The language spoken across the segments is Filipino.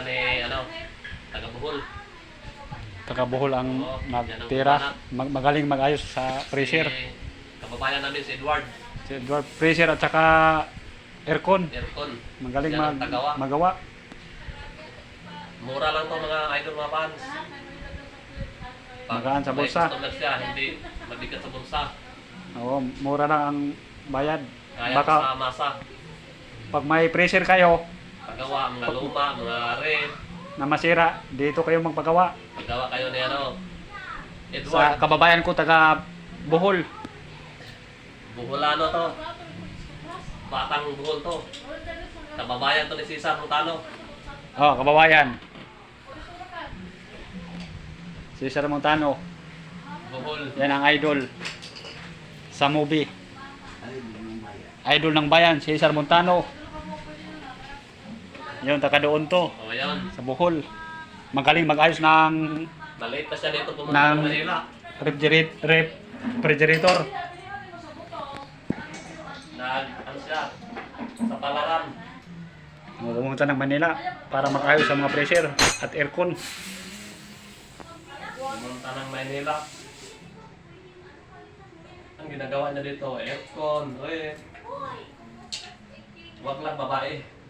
sila ni, taga Bohol. Taga Bohol ang Oo, magtira. Magaling mag-ayos sa pressure. Kababayan namin si Edward. Si Edward, pressure at saka aircon. Aircon. Magaling Yan ang tagawa. magawa. Mura lang to mga idol, mga fans. Magaan sa may bulsa. customer siya, hindi mabigat sa bulsa. Oo, mura lang ang bayad. Kaya Baka sa masa. pag may pressure kayo Paggawa, mga luma, mga red. na masira, dito kayo magpagawa. Paggawa kayo ni Sa Edward. kababayan ko taga Bohol. Buholano to. Batang Bohol to. Kababayan to ni Cesar Montano. Oh, kababayan. Cesar Montano. Bohol. Yan ang idol sa movie. Idol ng bayan, Cesar Montano. Yun, taga doon to, O yan. sa Bohol. Magaling mag-ayos ng Maliit pa siya dito pumunta ng Manila. refrigerator. Ano siya? Sa Palaran. Pumunta ng Manila para mag-ayos sa mga pressure at aircon. Pumunta ng Manila. Ang ginagawa niya dito, aircon, Huwag lang babae.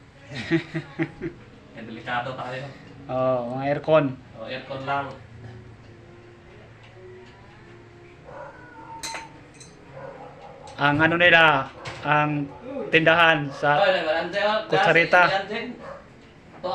Delikado tayo. Oh, mga aircon. O, aircon lang. Ang ano nila, ang tindahan sa Oy, Kutsarita. To,